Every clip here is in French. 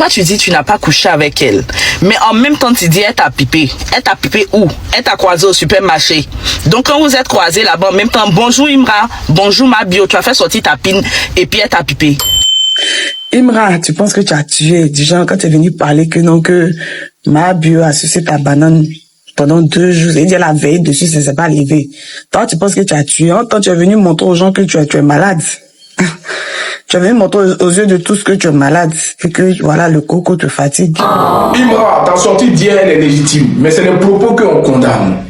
Toi, tu dis tu n'as pas couché avec elle. Mais en même temps, tu dis elle t'a pipé. Elle t'a pipé où? Elle t'a croisé au supermarché. Donc, quand vous êtes croisés là-bas, en même temps, bonjour Imra, bonjour Mabio, tu as fait sortir ta pine et puis elle t'a pipé. Imra, tu penses que tu as tué. Du genre, quand tu es venu parler que non, que Mabio a sucé ta banane pendant 2 jours, et dit la veille dessus, ça s'est pas levé. Toi, tu penses que tu as tué. En temps, tu es venu montrer aux gens que tu es malade. Tu es venu montrer aux yeux de tous que tu es malade et que, voilà, le coco te fatigue. Imra, ta sortie d'hier, elle est légitime, mais c'est le propos qu'on condamne.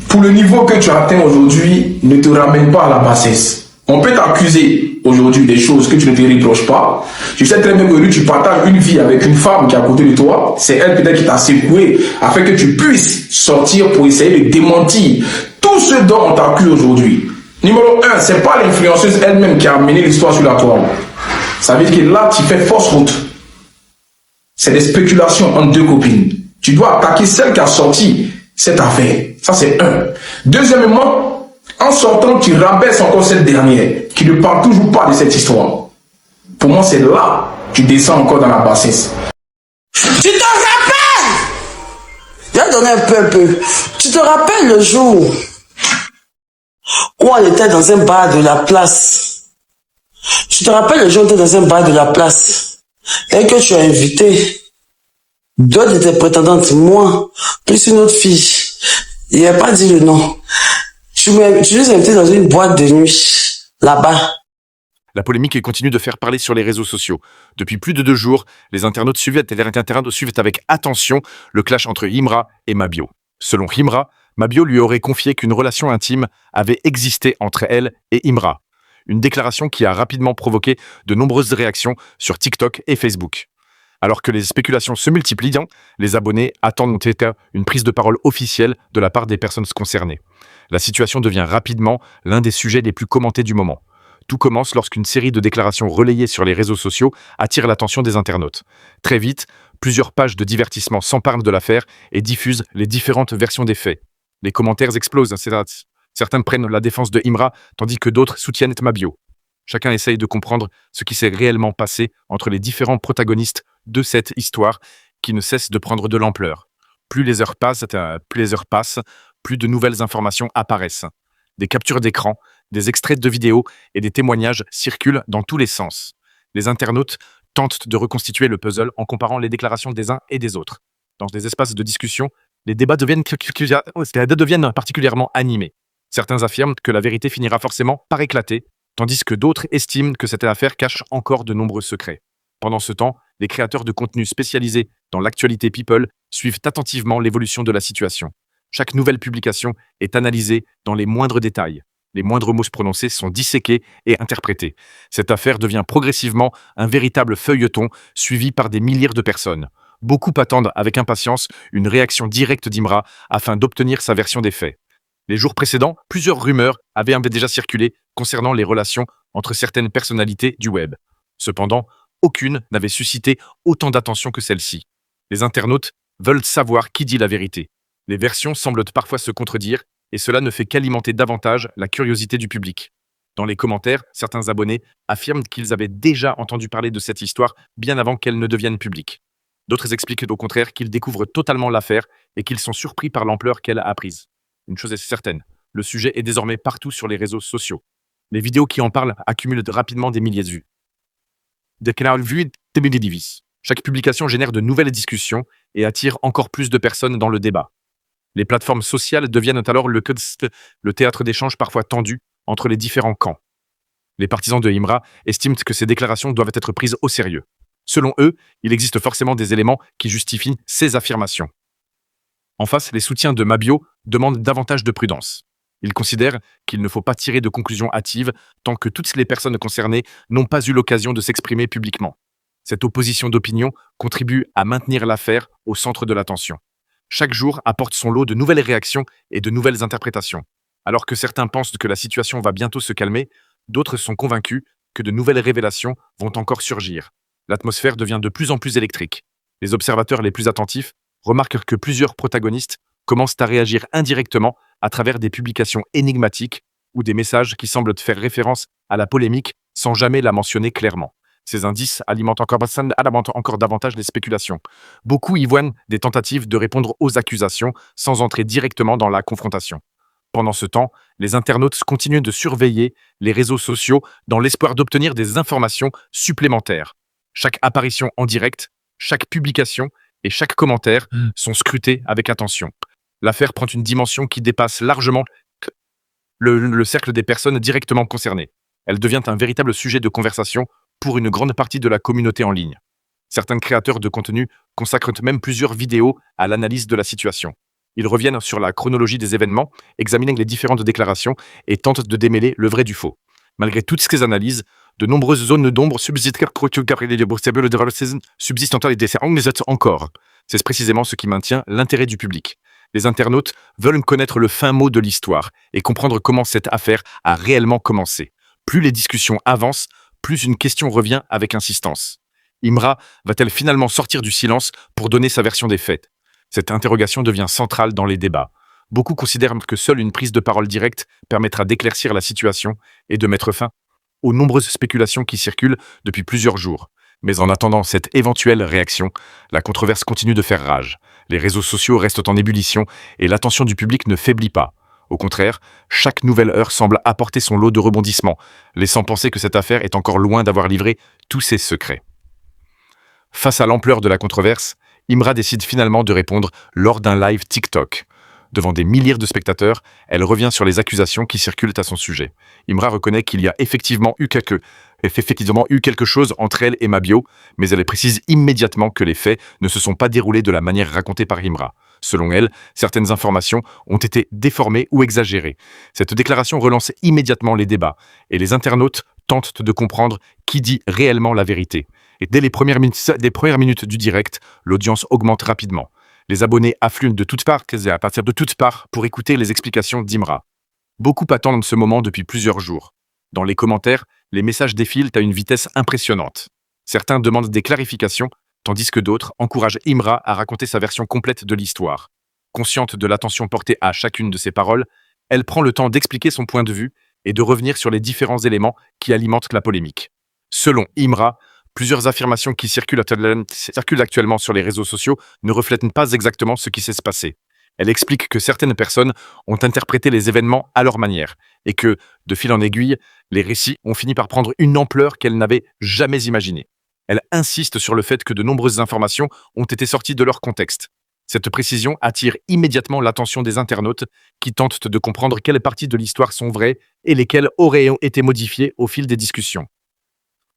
Pour le niveau que tu atteins aujourd'hui, ne te ramène pas à la bassesse. On peut t'accuser aujourd'hui des choses que tu ne te reproches pas. Je sais très bien que tu partages une vie avec une femme qui est à côté de toi. C'est elle peut-être qui t'a secoué afin que tu puisses sortir pour essayer de démentir tout ce dont on t'accuse aujourd'hui. Numéro 1, c'est pas l'influenceuse elle-même qui a amené l'histoire sur la toile. Ça veut dire que là, tu fais fausse route. C'est des spéculations entre 2 copines. Tu dois attaquer celle qui a sorti cette affaire. Ça, c'est 1. Deuxièmement, en sortant, tu rabaisses encore cette dernière qui ne parle toujours pas de cette histoire. Pour moi, c'est là que tu descends encore dans la bassesse. Tu te rappelles? Je vais donner un peu. Tu te rappelles le jour où on était dans un bar de la place? Tu te rappelles le jour où on était dans un bar de la place et que tu as invité 2 de tes prétendantes, moi, plus une autre fille. Il n'a pas dit le nom. Tu les as invités dans une boîte de nuit, là-bas. La polémique continue de faire parler sur les réseaux sociaux. Depuis plus de 2 jours, les internautes suivent avec attention le clash entre Imra et Mabio. Selon Imra, Mabio lui aurait confié qu'une relation intime avait existé entre elle et Imra. Une déclaration qui a rapidement provoqué de nombreuses réactions sur TikTok et Facebook. Alors que les spéculations se multiplient, les abonnés attendent une prise de parole officielle de la part des personnes concernées. La situation devient rapidement l'un des sujets les plus commentés du moment. Tout commence lorsqu'une série de déclarations relayées sur les réseaux sociaux attire l'attention des internautes. Très vite, plusieurs pages de divertissement s'emparent de l'affaire et diffusent les différentes versions des faits. Les commentaires explosent. Certains prennent la défense de Imra, tandis que d'autres soutiennent Mabio. Chacun essaye de comprendre ce qui s'est réellement passé entre les différents protagonistes de cette histoire qui ne cesse de prendre de l'ampleur. Plus les heures passent, plus de nouvelles informations apparaissent. Des captures d'écran, des extraits de vidéos et des témoignages circulent dans tous les sens. Les internautes tentent de reconstituer le puzzle en comparant les déclarations des uns et des autres. Dans des espaces de discussion, les débats deviennent particulièrement animés. Certains affirment que la vérité finira forcément par éclater, tandis que d'autres estiment que cette affaire cache encore de nombreux secrets. Pendant ce temps, les créateurs de contenu spécialisés dans l'actualité people suivent attentivement l'évolution de la situation. Chaque nouvelle publication est analysée dans les moindres détails. Les moindres mots prononcés sont disséqués et interprétés. Cette affaire devient progressivement un véritable feuilleton suivi par des milliers de personnes. Beaucoup attendent avec impatience une réaction directe d'Imra afin d'obtenir sa version des faits. Les jours précédents, plusieurs rumeurs avaient déjà circulé concernant les relations entre certaines personnalités du web. Cependant, aucune n'avait suscité autant d'attention que celle-ci. Les internautes veulent savoir qui dit la vérité. Les versions semblent parfois se contredire, et cela ne fait qu'alimenter davantage la curiosité du public. Dans les commentaires, certains abonnés affirment qu'ils avaient déjà entendu parler de cette histoire bien avant qu'elle ne devienne publique. D'autres expliquent au contraire qu'ils découvrent totalement l'affaire et qu'ils sont surpris par l'ampleur qu'elle a prise. Une chose est certaine, le sujet est désormais partout sur les réseaux sociaux. Les vidéos qui en parlent accumulent rapidement des milliers de vues. Chaque publication génère de nouvelles discussions et attire encore plus de personnes dans le débat. Les plateformes sociales deviennent alors le théâtre d'échanges parfois tendus entre les différents camps. Les partisans de Imra estiment que ces déclarations doivent être prises au sérieux. Selon eux, il existe forcément des éléments qui justifient ces affirmations. En face, les soutiens de Mabio demandent davantage de prudence. Ils considèrent qu'il ne faut pas tirer de conclusions hâtives tant que toutes les personnes concernées n'ont pas eu l'occasion de s'exprimer publiquement. Cette opposition d'opinion contribue à maintenir l'affaire au centre de l'attention. Chaque jour apporte son lot de nouvelles réactions et de nouvelles interprétations. Alors que certains pensent que la situation va bientôt se calmer, d'autres sont convaincus que de nouvelles révélations vont encore surgir. L'atmosphère devient de plus en plus électrique. Les observateurs les plus attentifs remarquent que plusieurs protagonistes commencent à réagir indirectement à travers des publications énigmatiques ou des messages qui semblent faire référence à la polémique sans jamais la mentionner clairement. Ces indices alimentent encore davantage les spéculations. Beaucoup y voient des tentatives de répondre aux accusations sans entrer directement dans la confrontation. Pendant ce temps, les internautes continuent de surveiller les réseaux sociaux dans l'espoir d'obtenir des informations supplémentaires. Chaque apparition en direct, chaque publication et chaque commentaire sont scrutés avec attention. L'affaire prend une dimension qui dépasse largement le cercle des personnes directement concernées. Elle devient un véritable sujet de conversation pour une grande partie de la communauté en ligne. Certains créateurs de contenu consacrent même plusieurs vidéos à l'analyse de la situation. Ils reviennent sur la chronologie des événements, examinent les différentes déclarations et tentent de démêler le vrai du faux. Malgré toutes ces analyses, de nombreuses zones d'ombre subsistent encore. C'est précisément ce qui maintient l'intérêt du public. Les internautes veulent connaître le fin mot de l'histoire et comprendre comment cette affaire a réellement commencé. Plus les discussions avancent, plus une question revient avec insistance. Imra va-t-elle finalement sortir du silence pour donner sa version des faits? Cette interrogation devient centrale dans les débats. Beaucoup considèrent que seule une prise de parole directe permettra d'éclaircir la situation et de mettre fin aux nombreuses spéculations qui circulent depuis plusieurs jours. Mais en attendant cette éventuelle réaction, la controverse continue de faire rage. Les réseaux sociaux restent en ébullition et l'attention du public ne faiblit pas. Au contraire, chaque nouvelle heure semble apporter son lot de rebondissements, laissant penser que cette affaire est encore loin d'avoir livré tous ses secrets. Face à l'ampleur de la controverse, Imra décide finalement de répondre lors d'un live TikTok. Devant des milliers de spectateurs, elle revient sur les accusations qui circulent à son sujet. Imra reconnaît qu'il y a effectivement eu quelque chose entre elle et Mabio, mais elle précise immédiatement que les faits ne se sont pas déroulés de la manière racontée par Imra. Selon elle, certaines informations ont été déformées ou exagérées. Cette déclaration relance immédiatement les débats, et les internautes tentent de comprendre qui dit réellement la vérité. Et dès les premières minutes du direct, l'audience augmente rapidement. Les abonnés affluent de toutes parts, à partir de toutes parts, pour écouter les explications d'Imra. Beaucoup attendent ce moment depuis plusieurs jours. Dans les commentaires, les messages défilent à une vitesse impressionnante. Certains demandent des clarifications, tandis que d'autres encouragent Imra à raconter sa version complète de l'histoire. Consciente de l'attention portée à chacune de ses paroles, elle prend le temps d'expliquer son point de vue et de revenir sur les différents éléments qui alimentent la polémique. Selon Imra, plusieurs affirmations qui circulent actuellement sur les réseaux sociaux ne reflètent pas exactement ce qui s'est passé. Elle explique que certaines personnes ont interprété les événements à leur manière et que, de fil en aiguille, les récits ont fini par prendre une ampleur qu'elle n'avait jamais imaginée. Elle insiste sur le fait que de nombreuses informations ont été sorties de leur contexte. Cette précision attire immédiatement l'attention des internautes qui tentent de comprendre quelles parties de l'histoire sont vraies et lesquelles auraient été modifiées au fil des discussions.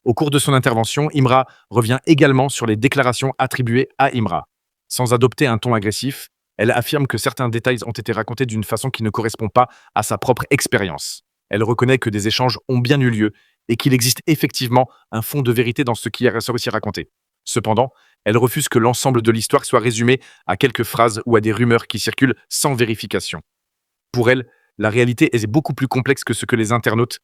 Au cours de son intervention, Imra revient également sur les déclarations attribuées à Imra. Sans adopter un ton agressif, elle affirme que certains détails ont été racontés d'une façon qui ne correspond pas à sa propre expérience. Elle reconnaît que des échanges ont bien eu lieu et qu'il existe effectivement un fond de vérité dans ce qui est réussi raconté. Cependant, elle refuse que l'ensemble de l'histoire soit résumé à quelques phrases ou à des rumeurs qui circulent sans vérification. Pour elle, la réalité est beaucoup plus complexe que ce que les internautes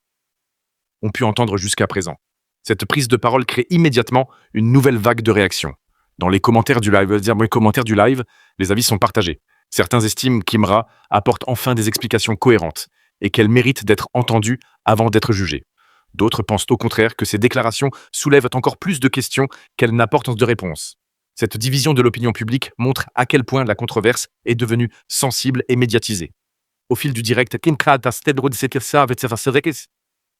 ont pu entendre jusqu'à présent. Cette prise de parole crée immédiatement une nouvelle vague de réactions. Dans les commentaires du live, les avis sont partagés. Certains estiment qu'Imra apporte enfin des explications cohérentes et qu'elle mérite d'être entendue avant d'être jugée. D'autres pensent au contraire que ces déclarations soulèvent encore plus de questions qu'elles n'apportent de réponses. Cette division de l'opinion publique montre à quel point la controverse est devenue sensible et médiatisée. Au fil du direct,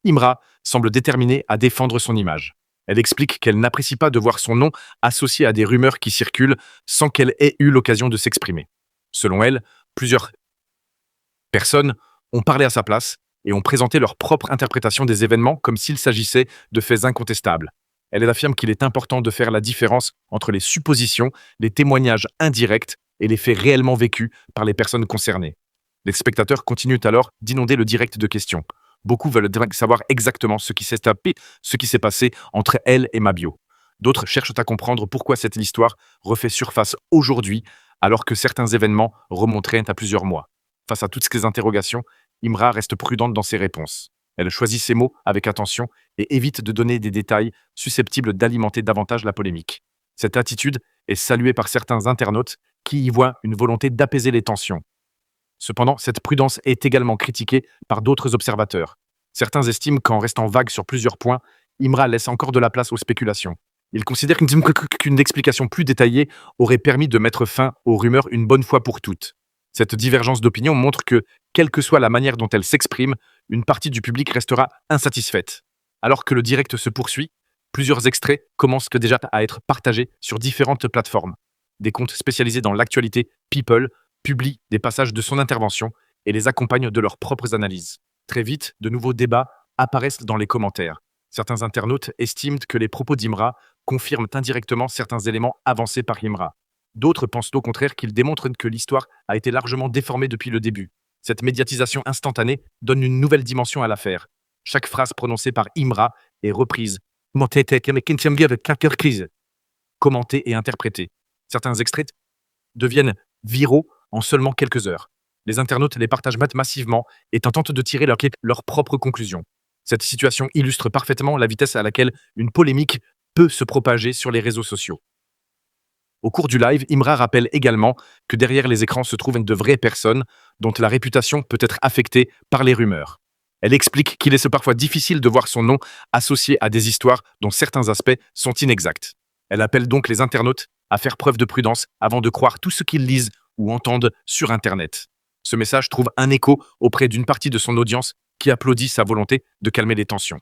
Imra semble déterminée à défendre son image. Elle explique qu'elle n'apprécie pas de voir son nom associé à des rumeurs qui circulent sans qu'elle ait eu l'occasion de s'exprimer. Selon elle, plusieurs personnes ont parlé à sa place et ont présenté leur propre interprétation des événements comme s'il s'agissait de faits incontestables. Elle affirme qu'il est important de faire la différence entre les suppositions, les témoignages indirects et les faits réellement vécus par les personnes concernées. Les spectateurs continuent alors d'inonder le direct de questions. Beaucoup veulent savoir exactement ce qui s'est passé entre elle et Mabio. D'autres cherchent à comprendre pourquoi cette histoire refait surface aujourd'hui alors que certains événements remonteraient à plusieurs mois. Face à toutes ces interrogations, Imra reste prudente dans ses réponses. Elle choisit ses mots avec attention et évite de donner des détails susceptibles d'alimenter davantage la polémique. Cette attitude est saluée par certains internautes qui y voient une volonté d'apaiser les tensions. Cependant, cette prudence est également critiquée par d'autres observateurs. Certains estiment qu'en restant vague sur plusieurs points, Imra laisse encore de la place aux spéculations. Il considère qu'une explication plus détaillée aurait permis de mettre fin aux rumeurs une bonne fois pour toutes. Cette divergence d'opinion montre que, quelle que soit la manière dont elle s'exprime, une partie du public restera insatisfaite. Alors que le direct se poursuit, plusieurs extraits commencent déjà à être partagés sur différentes plateformes. Des comptes spécialisés dans l'actualité People publient des passages de son intervention et les accompagnent de leurs propres analyses. Très vite, de nouveaux débats apparaissent dans les commentaires. Certains internautes estiment que les propos d'Imra confirment indirectement certains éléments avancés par Imra. D'autres pensent au contraire qu'ils démontrent que l'histoire a été largement déformée depuis le début. Cette médiatisation instantanée donne une nouvelle dimension à l'affaire. Chaque phrase prononcée par Imra est reprise, commentée et interprétée. Certains extraits deviennent viraux en seulement quelques heures. Les internautes les partagent massivement et tentent de tirer leurs propres conclusions. Cette situation illustre parfaitement la vitesse à laquelle une polémique peut se propager sur les réseaux sociaux. Au cours du live, Imra rappelle également que derrière les écrans se trouvent de vraies personnes dont la réputation peut être affectée par les rumeurs. Elle explique qu'il est parfois difficile de voir son nom associé à des histoires dont certains aspects sont inexacts. Elle appelle donc les internautes à faire preuve de prudence avant de croire tout ce qu'ils lisent ou entendent sur Internet. Ce message trouve un écho auprès d'une partie de son audience qui applaudit sa volonté de calmer les tensions.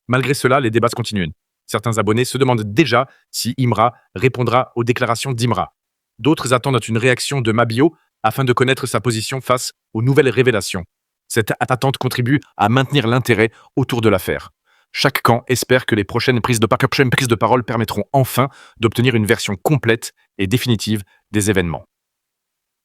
Malgré cela, les débats continuent. Certains abonnés se demandent déjà si Imra répondra aux déclarations d'Imra. D'autres attendent une réaction de Mabio afin de connaître sa position face aux nouvelles révélations. Cette attente contribue à maintenir l'intérêt autour de l'affaire. Chaque camp espère que les prochaines prises de parole permettront enfin d'obtenir une version complète et définitive des événements.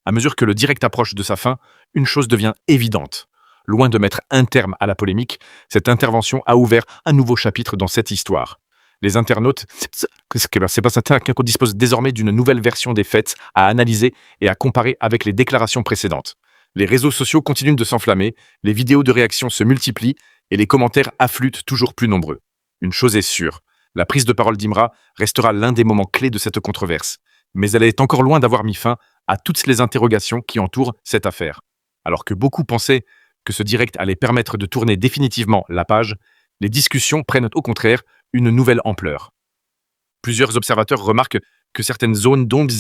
À mesure que le direct approche de sa fin, une chose devient évidente. Loin de mettre un terme à la polémique, cette intervention a ouvert un nouveau chapitre dans cette histoire. Les internautes disposent désormais d'une nouvelle version des faits à analyser et à comparer avec les déclarations précédentes. Les réseaux sociaux continuent de s'enflammer, les vidéos de réaction se multiplient et les commentaires affluent toujours plus nombreux. Une chose est sûre, la prise de parole d'Imra restera l'un des moments clés de cette controverse. Mais elle est encore loin d'avoir mis fin à toutes les interrogations qui entourent cette affaire. Alors que beaucoup pensaient que ce direct allait permettre de tourner définitivement la page, les discussions prennent au contraire une nouvelle ampleur. Plusieurs observateurs remarquent que certaines zones d'ombre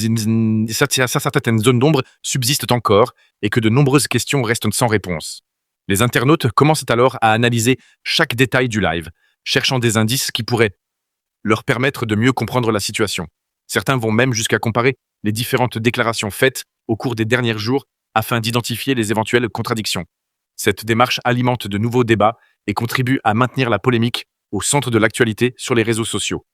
subsistent encore et que de nombreuses questions restent sans réponse. Les internautes commencent alors à analyser chaque détail du live, cherchant des indices qui pourraient leur permettre de mieux comprendre la situation. Certains vont même jusqu'à comparer les différentes déclarations faites au cours des derniers jours afin d'identifier les éventuelles contradictions. Cette démarche alimente de nouveaux débats et contribue à maintenir la polémique au centre de l'actualité sur les réseaux sociaux.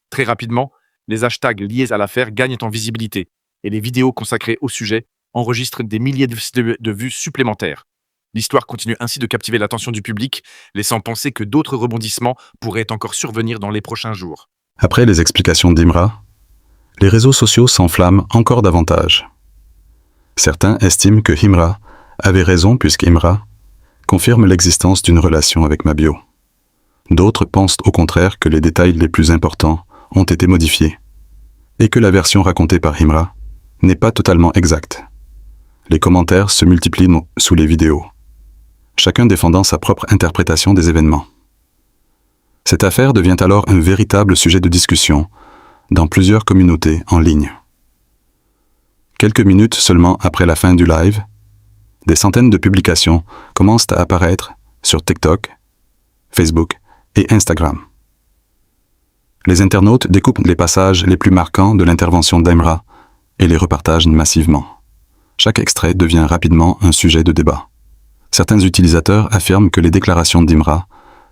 Très rapidement, les hashtags liés à l'affaire gagnent en visibilité et les vidéos consacrées au sujet enregistrent des milliers de vues supplémentaires. L'histoire continue ainsi de captiver l'attention du public, laissant penser que d'autres rebondissements pourraient encore survenir dans les prochains jours. Après les explications d'Imra, les réseaux sociaux s'enflamment encore davantage. Certains estiment que Imra avait raison puisqu'Imra confirme l'existence d'une relation avec Mabio. D'autres pensent au contraire que les détails les plus importants ont été modifiés et que la version racontée par Imra n'est pas totalement exacte. Les commentaires se multiplient sous les vidéos, chacun défendant sa propre interprétation des événements. Cette affaire devient alors un véritable sujet de discussion dans plusieurs communautés en ligne. Quelques minutes seulement après la fin du live, des centaines de publications commencent à apparaître sur TikTok, Facebook et Instagram. Les internautes découpent les passages les plus marquants de l'intervention d'Imra et les repartagent massivement. Chaque extrait devient rapidement un sujet de débat. Certains utilisateurs affirment que les déclarations d'Imra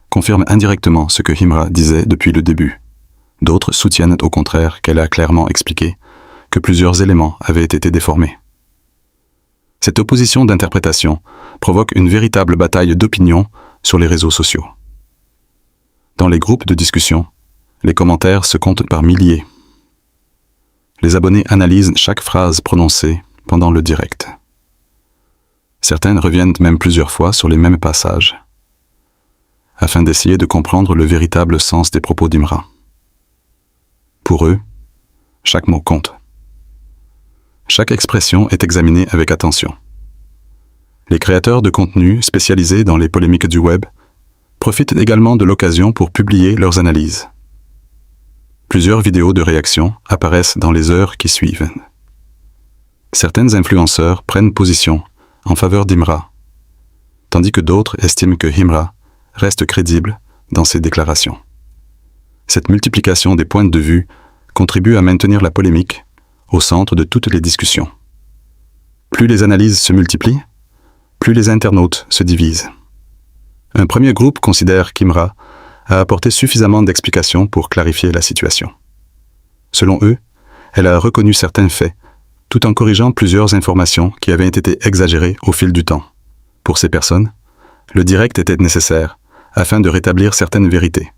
confirment indirectement ce que Imra disait depuis le début. D'autres soutiennent au contraire qu'elle a clairement expliqué que plusieurs éléments avaient été déformés. Cette opposition d'interprétation provoque une véritable bataille d'opinion sur les réseaux sociaux. Dans les groupes de discussion, les commentaires se comptent par milliers. Les abonnés analysent chaque phrase prononcée pendant le direct. Certaines reviennent même plusieurs fois sur les mêmes passages, afin d'essayer de comprendre le véritable sens des propos d'Imra. Pour eux, chaque mot compte. Chaque expression est examinée avec attention. Les créateurs de contenu spécialisés dans les polémiques du web profitent également de l'occasion pour publier leurs analyses. Plusieurs vidéos de réaction apparaissent dans les heures qui suivent. Certains influenceurs prennent position en faveur d'Imra, tandis que d'autres estiment que Imra reste crédible dans ses déclarations. Cette multiplication des points de vue contribue à maintenir la polémique au centre de toutes les discussions. Plus les analyses se multiplient, plus les internautes se divisent. Un premier groupe considère qu'Imra a apporté suffisamment d'explications pour clarifier la situation. Selon eux, elle a reconnu certains faits, tout en corrigeant plusieurs informations qui avaient été exagérées au fil du temps. Pour ces personnes, le direct était nécessaire afin de rétablir certaines vérités.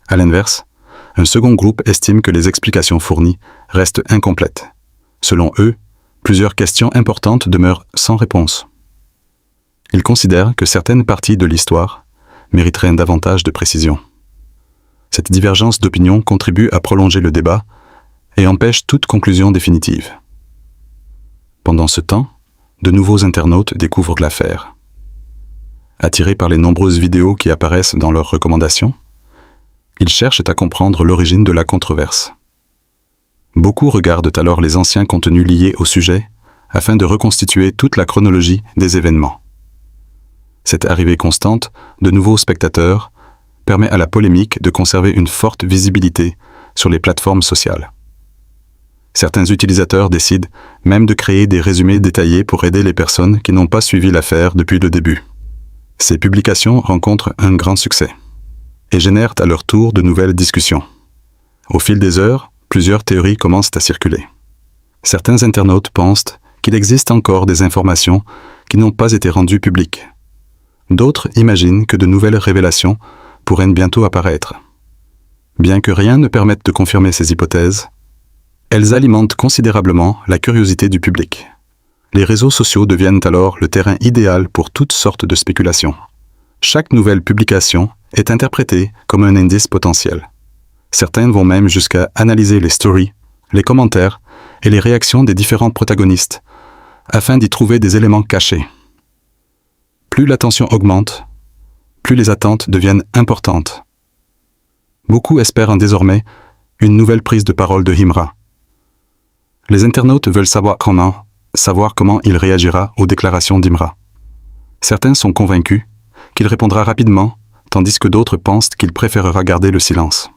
À l'inverse, un second groupe estime que les explications fournies restent incomplètes. Selon eux, plusieurs questions importantes demeurent sans réponse. Ils considèrent que certaines parties de l'histoire mériteraient davantage de précision. Cette divergence d'opinion contribue à prolonger le débat et empêche toute conclusion définitive. Pendant ce temps, de nouveaux internautes découvrent l'affaire. Attirés par les nombreuses vidéos qui apparaissent dans leurs recommandations, ils cherchent à comprendre l'origine de la controverse. Beaucoup regardent alors les anciens contenus liés au sujet afin de reconstituer toute la chronologie des événements. Cette arrivée constante de nouveaux spectateurs permet à la polémique de conserver une forte visibilité sur les plateformes sociales. Certains utilisateurs décident même de créer des résumés détaillés pour aider les personnes qui n'ont pas suivi l'affaire depuis le début. Ces publications rencontrent un grand succès et génèrent à leur tour de nouvelles discussions. Au fil des heures, plusieurs théories commencent à circuler. Certains internautes pensent qu'il existe encore des informations qui n'ont pas été rendues publiques. D'autres imaginent que de nouvelles révélations pourraient bientôt apparaître. Bien que rien ne permette de confirmer ces hypothèses, elles alimentent considérablement la curiosité du public. Les réseaux sociaux deviennent alors le terrain idéal pour toutes sortes de spéculations. Chaque nouvelle publication est interprétée comme un indice potentiel. Certains vont même jusqu'à analyser les stories, les commentaires et les réactions des différents protagonistes, afin d'y trouver des éléments cachés. Plus l'attention augmente, plus les attentes deviennent importantes. Beaucoup espèrent désormais une nouvelle prise de parole de Imra. Les internautes veulent savoir comment il réagira aux déclarations d'Imra. Certains sont convaincus qu'il répondra rapidement, tandis que d'autres pensent qu'il préférera garder le silence.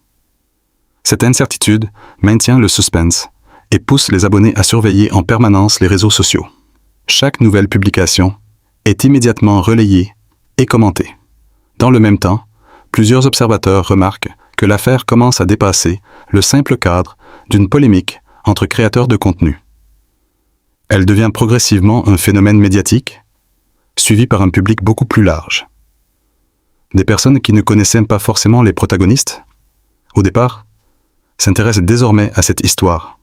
Cette incertitude maintient le suspense et pousse les abonnés à surveiller en permanence les réseaux sociaux. Chaque nouvelle publication est immédiatement relayée et commentée. Dans le même temps, plusieurs observateurs remarquent que l'affaire commence à dépasser le simple cadre d'une polémique entre créateurs de contenu. Elle devient progressivement un phénomène médiatique, suivi par un public beaucoup plus large. Des personnes qui ne connaissaient pas forcément les protagonistes, au départ, s'intéressent désormais à cette histoire,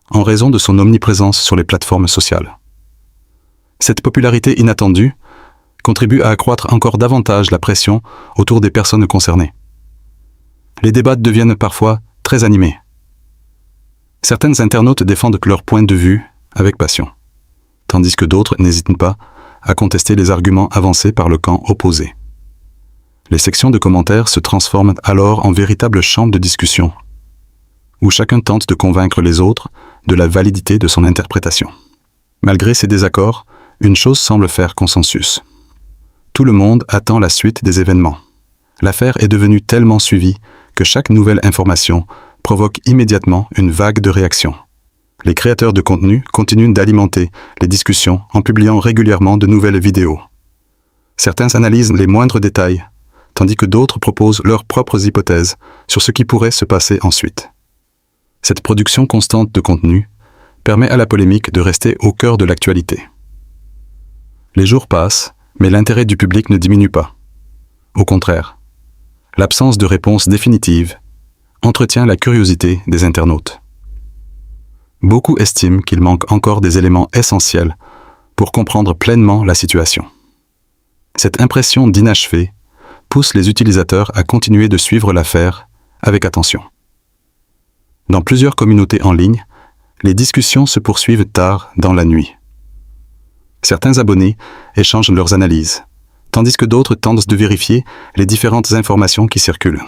en raison de son omniprésence sur les plateformes sociales. Cette popularité inattendue contribue à accroître encore davantage la pression autour des personnes concernées. Les débats deviennent parfois très animés. Certains internautes défendent leur point de vue avec passion, tandis que d'autres n'hésitent pas à contester les arguments avancés par le camp opposé. Les sections de commentaires se transforment alors en véritables champs de discussion, où chacun tente de convaincre les autres de la validité de son interprétation. Malgré ces désaccords, une chose semble faire consensus. Tout le monde attend la suite des événements. L'affaire est devenue tellement suivie que chaque nouvelle information provoque immédiatement une vague de réactions. Les créateurs de contenu continuent d'alimenter les discussions en publiant régulièrement de nouvelles vidéos. Certains analysent les moindres détails, tandis que d'autres proposent leurs propres hypothèses sur ce qui pourrait se passer ensuite. Cette production constante de contenu permet à la polémique de rester au cœur de l'actualité. Les jours passent, mais l'intérêt du public ne diminue pas. Au contraire, l'absence de réponse définitive entretient la curiosité des internautes. Beaucoup estiment qu'il manque encore des éléments essentiels pour comprendre pleinement la situation. Cette impression d'inachevé pousse les utilisateurs à continuer de suivre l'affaire avec attention. Dans plusieurs communautés en ligne, les discussions se poursuivent tard dans la nuit. Certains abonnés échangent leurs analyses, tandis que d'autres tentent de vérifier les différentes informations qui circulent.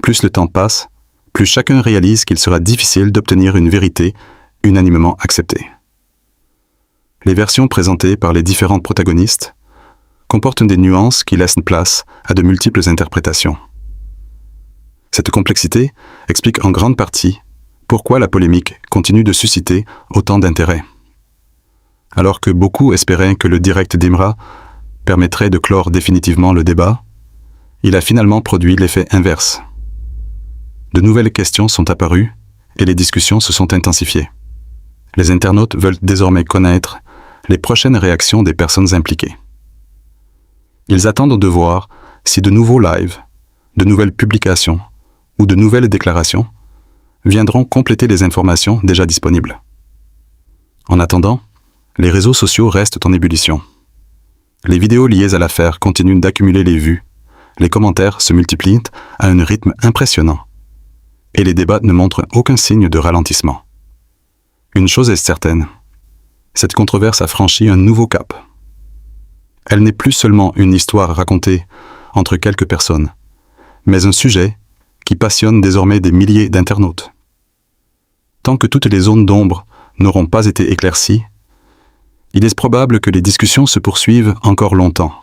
Plus le temps passe, plus chacun réalise qu'il sera difficile d'obtenir une vérité unanimement acceptée. Les versions présentées par les différents protagonistes comportent des nuances qui laissent place à de multiples interprétations. Cette complexité explique en grande partie pourquoi la polémique continue de susciter autant d'intérêt. Alors que beaucoup espéraient que le direct d'Imra permettrait de clore définitivement le débat, il a finalement produit l'effet inverse. De nouvelles questions sont apparues et les discussions se sont intensifiées. Les internautes veulent désormais connaître les prochaines réactions des personnes impliquées. Ils attendent de voir si de nouveaux lives, de nouvelles publications ou de nouvelles déclarations viendront compléter les informations déjà disponibles. En attendant, les réseaux sociaux restent en ébullition. Les vidéos liées à l'affaire continuent d'accumuler les vues, les commentaires se multiplient à un rythme impressionnant, et les débats ne montrent aucun signe de ralentissement. Une chose est certaine, cette controverse a franchi un nouveau cap. Elle n'est plus seulement une histoire racontée entre quelques personnes, mais un sujet qui passionne désormais des milliers d'internautes. Tant que toutes les zones d'ombre n'auront pas été éclaircies, il est probable que les discussions se poursuivent encore longtemps,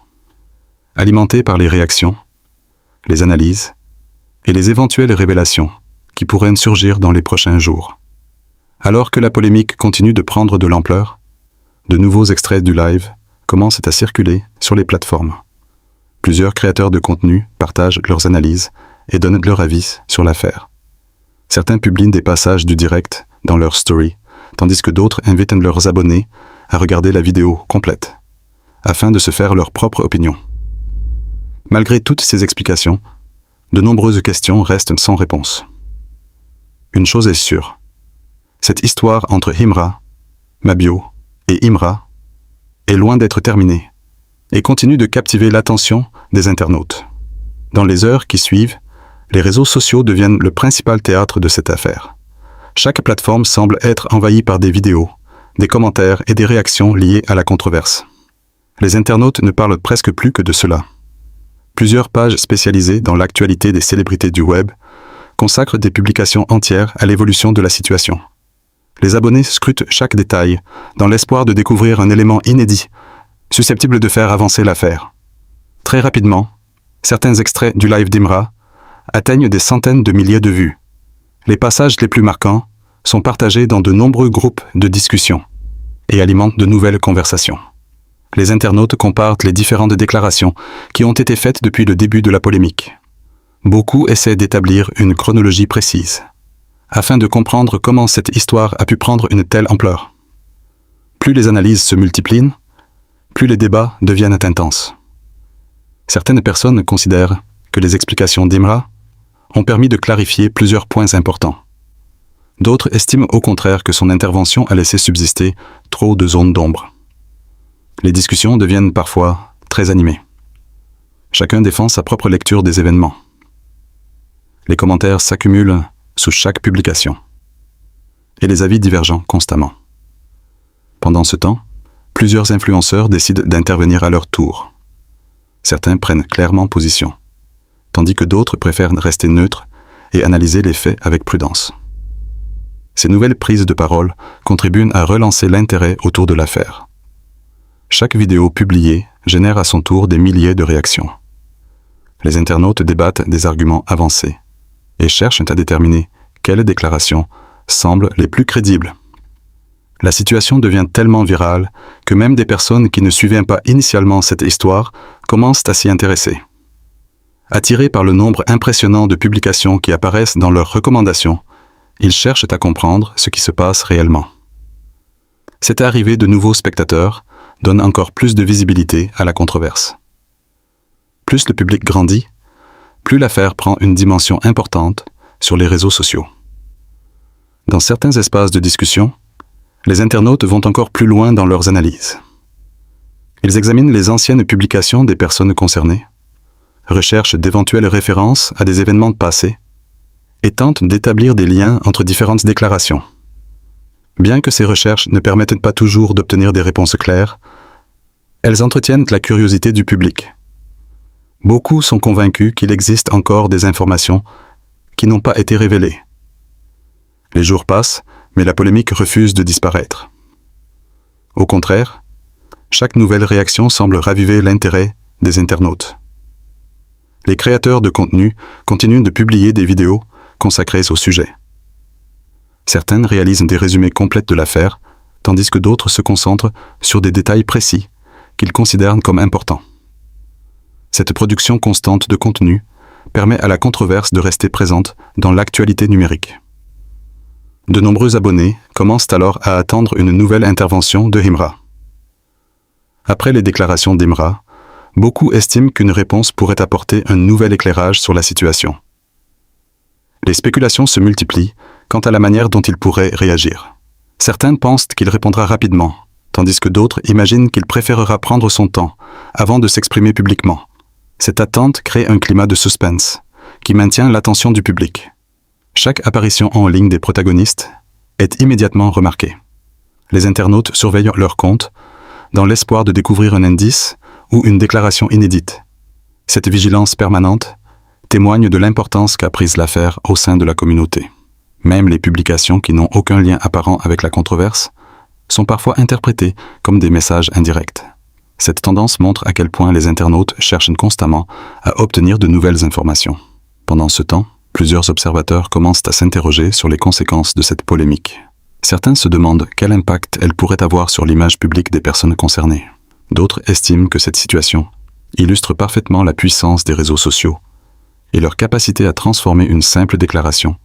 alimentées par les réactions, les analyses et les éventuelles révélations qui pourraient surgir dans les prochains jours. Alors que la polémique continue de prendre de l'ampleur, de nouveaux extraits du live commencent à circuler sur les plateformes. Plusieurs créateurs de contenu partagent leurs analyses et donnent leur avis sur l'affaire. Certains publient des passages du direct dans leur story, tandis que d'autres invitent leurs abonnés à regarder la vidéo complète, afin de se faire leur propre opinion. Malgré toutes ces explications, de nombreuses questions restent sans réponse. Une chose est sûre, cette histoire entre Himra, Mabio et Imra est loin d'être terminée et continue de captiver l'attention des internautes. Dans les heures qui suivent, les réseaux sociaux deviennent le principal théâtre de cette affaire. Chaque plateforme semble être envahie par des vidéos, des commentaires et des réactions liées à la controverse. Les internautes ne parlent presque plus que de cela. Plusieurs pages spécialisées dans l'actualité des célébrités du web consacrent des publications entières à l'évolution de la situation. Les abonnés scrutent chaque détail dans l'espoir de découvrir un élément inédit, susceptible de faire avancer l'affaire. Très rapidement, certains extraits du live d'Imra atteignent des centaines de milliers de vues. Les passages les plus marquants sont partagés dans de nombreux groupes de discussion et alimentent de nouvelles conversations. Les internautes comparent les différentes déclarations qui ont été faites depuis le début de la polémique. Beaucoup essaient d'établir une chronologie précise, afin de comprendre comment cette histoire a pu prendre une telle ampleur. Plus les analyses se multiplient, plus les débats deviennent intenses. Certaines personnes considèrent que les explications d'Imra ont permis de clarifier plusieurs points importants. D'autres estiment au contraire que son intervention a laissé subsister trop de zones d'ombre. Les discussions deviennent parfois très animées. Chacun défend sa propre lecture des événements. Les commentaires s'accumulent sous chaque publication, et les avis divergent constamment. Pendant ce temps, plusieurs influenceurs décident d'intervenir à leur tour. Certains prennent clairement position, tandis que d'autres préfèrent rester neutres et analyser les faits avec prudence. Ces nouvelles prises de parole contribuent à relancer l'intérêt autour de l'affaire. Chaque vidéo publiée génère à son tour des milliers de réactions. Les internautes débattent des arguments avancés et cherchent à déterminer quelles déclarations semblent les plus crédibles. La situation devient tellement virale que même des personnes qui ne suivaient pas initialement cette histoire commencent à s'y intéresser. Attirés par le nombre impressionnant de publications qui apparaissent dans leurs recommandations, ils cherchent à comprendre ce qui se passe réellement. Cette arrivée de nouveaux spectateurs donne encore plus de visibilité à la controverse. Plus le public grandit, plus l'affaire prend une dimension importante sur les réseaux sociaux. Dans certains espaces de discussion, les internautes vont encore plus loin dans leurs analyses. Ils examinent les anciennes publications des personnes concernées, recherchent d'éventuelles références à des événements passés et tentent d'établir des liens entre différentes déclarations. Bien que ces recherches ne permettent pas toujours d'obtenir des réponses claires, Elles entretiennent la curiosité du public. Beaucoup sont convaincus qu'il existe encore des informations qui n'ont pas été révélées. Les jours passent, mais la polémique refuse de disparaître. Au contraire, chaque nouvelle réaction semble raviver l'intérêt des internautes. Les créateurs de contenu continuent de publier des vidéos consacrées au sujet. Certaines réalisent des résumés complets de l'affaire, tandis que d'autres se concentrent sur des détails précis qu'ils considèrent comme importants. Cette production constante de contenu permet à la controverse de rester présente dans l'actualité numérique. De nombreux abonnés commencent alors à attendre une nouvelle intervention de Himra. Après les déclarations d'Himra, beaucoup estiment qu'une réponse pourrait apporter un nouvel éclairage sur la situation. Les spéculations se multiplient quant à la manière dont il pourrait réagir. Certains pensent qu'il répondra rapidement, tandis que d'autres imaginent qu'il préférera prendre son temps avant de s'exprimer publiquement. Cette attente crée un climat de suspense qui maintient l'attention du public. Chaque apparition en ligne des protagonistes est immédiatement remarquée. Les internautes surveillent leur compte dans l'espoir de découvrir un indice ou une déclaration inédite. Cette vigilance permanente témoigne de l'importance qu'a prise l'affaire au sein de la communauté. Même les publications qui n'ont aucun lien apparent avec la controverse sont parfois interprétées comme des messages indirects. Cette tendance montre à quel point les internautes cherchent constamment à obtenir de nouvelles informations. Pendant ce temps, plusieurs observateurs commencent à s'interroger sur les conséquences de cette polémique. Certains se demandent quel impact elle pourrait avoir sur l'image publique des personnes concernées. D'autres estiment que cette situation illustre parfaitement la puissance des réseaux sociaux et leur capacité à transformer une simple déclaration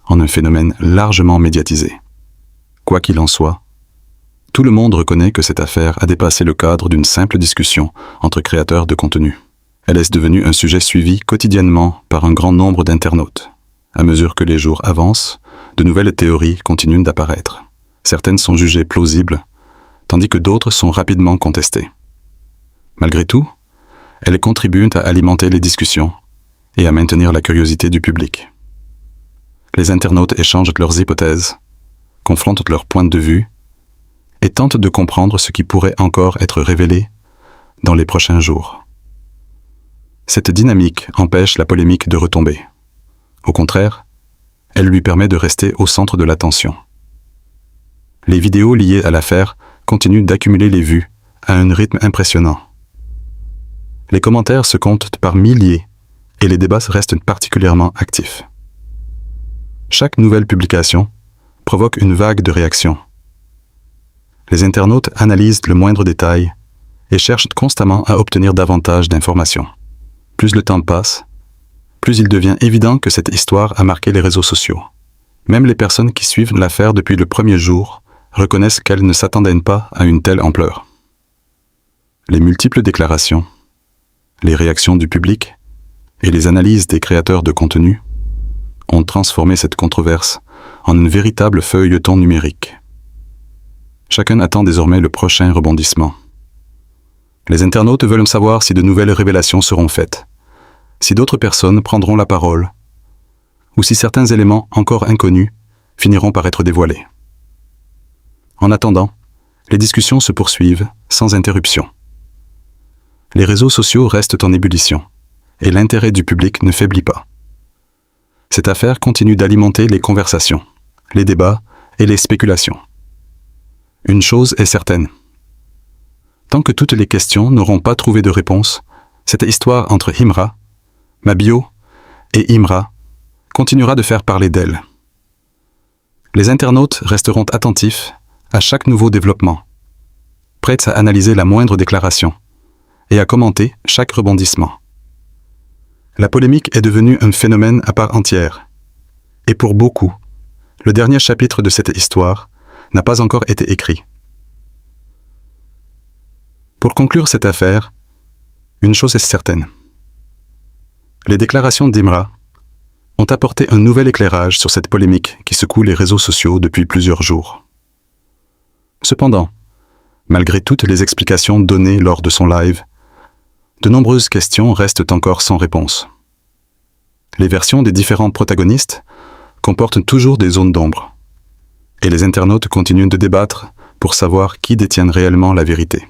en un phénomène largement médiatisé. Quoi qu'il en soit, tout le monde reconnaît que cette affaire a dépassé le cadre d'une simple discussion entre créateurs de contenu. Elle est devenue un sujet suivi quotidiennement par un grand nombre d'internautes. À mesure que les jours avancent, de nouvelles théories continuent d'apparaître. Certaines sont jugées plausibles, tandis que d'autres sont rapidement contestées. Malgré tout, elles contribuent à alimenter les discussions et à maintenir la curiosité du public. Les internautes échangent leurs hypothèses, confrontent leurs points de vue et tentent de comprendre ce qui pourrait encore être révélé dans les prochains jours. Cette dynamique empêche la polémique de retomber. Au contraire, elle lui permet de rester au centre de l'attention. Les vidéos liées à l'affaire continuent d'accumuler les vues à un rythme impressionnant. Les commentaires se comptent par milliers et les débats restent particulièrement actifs. Chaque nouvelle publication provoque une vague de réactions. Les internautes analysent le moindre détail et cherchent constamment à obtenir davantage d'informations. Plus le temps passe, plus il devient évident que cette histoire a marqué les réseaux sociaux. Même les personnes qui suivent l'affaire depuis le premier jour reconnaissent qu'elles ne s'attendaient pas à une telle ampleur. Les multiples déclarations, les réactions du public et les analyses des créateurs de contenu ont transformé cette controverse en une véritable feuilleton numérique. Chacun attend désormais le prochain rebondissement. Les internautes veulent savoir si de nouvelles révélations seront faites, si d'autres personnes prendront la parole, ou si certains éléments encore inconnus finiront par être dévoilés. En attendant, les discussions se poursuivent sans interruption. Les réseaux sociaux restent en ébullition, et l'intérêt du public ne faiblit pas. Cette affaire continue d'alimenter les conversations, les débats et les spéculations. Une chose est certaine. Tant que toutes les questions n'auront pas trouvé de réponse, cette histoire entre Himra, Mabio et Imra continuera de faire parler d'elle. Les internautes resteront attentifs à chaque nouveau développement, prêts à analyser la moindre déclaration et à commenter chaque rebondissement. La polémique est devenue un phénomène à part entière, et pour beaucoup, le dernier chapitre de cette histoire n'a pas encore été écrit. Pour conclure cette affaire, une chose est certaine. Les déclarations d'Imra ont apporté un nouvel éclairage sur cette polémique qui secoue les réseaux sociaux depuis plusieurs jours. Cependant, malgré toutes les explications données lors de son live, de nombreuses questions restent encore sans réponse. Les versions des différents protagonistes comportent toujours des zones d'ombre, et les internautes continuent de débattre pour savoir qui détient réellement la vérité.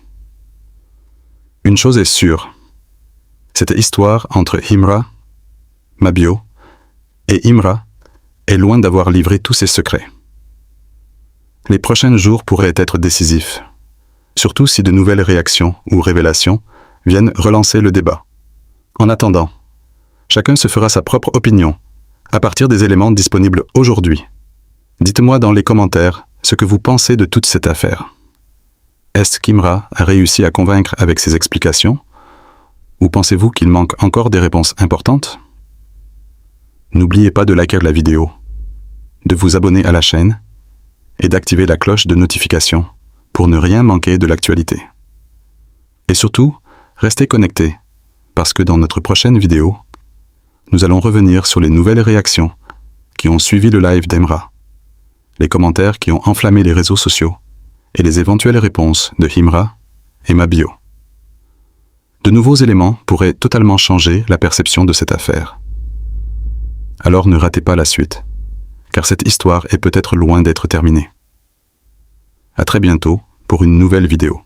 Une chose est sûre. Cette histoire entre Himra, Mabio, et Imra est loin d'avoir livré tous ses secrets. Les prochains jours pourraient être décisifs, surtout si de nouvelles réactions ou révélations viennent relancer le débat. En attendant, chacun se fera sa propre opinion à partir des éléments disponibles aujourd'hui. Dites-moi dans les commentaires ce que vous pensez de toute cette affaire. Est-ce qu'Imra a réussi à convaincre avec ses explications? Ou pensez-vous qu'il manque encore des réponses importantes? N'oubliez pas de liker la vidéo, de vous abonner à la chaîne et d'activer la cloche de notification pour ne rien manquer de l'actualité. Et surtout, restez connectés, parce que dans notre prochaine vidéo, nous allons revenir sur les nouvelles réactions qui ont suivi le live d'Imra, les commentaires qui ont enflammé les réseaux sociaux et les éventuelles réponses de Himra et Mabio. De nouveaux éléments pourraient totalement changer la perception de cette affaire. Alors ne ratez pas la suite, car cette histoire est peut-être loin d'être terminée. À très bientôt pour une nouvelle vidéo.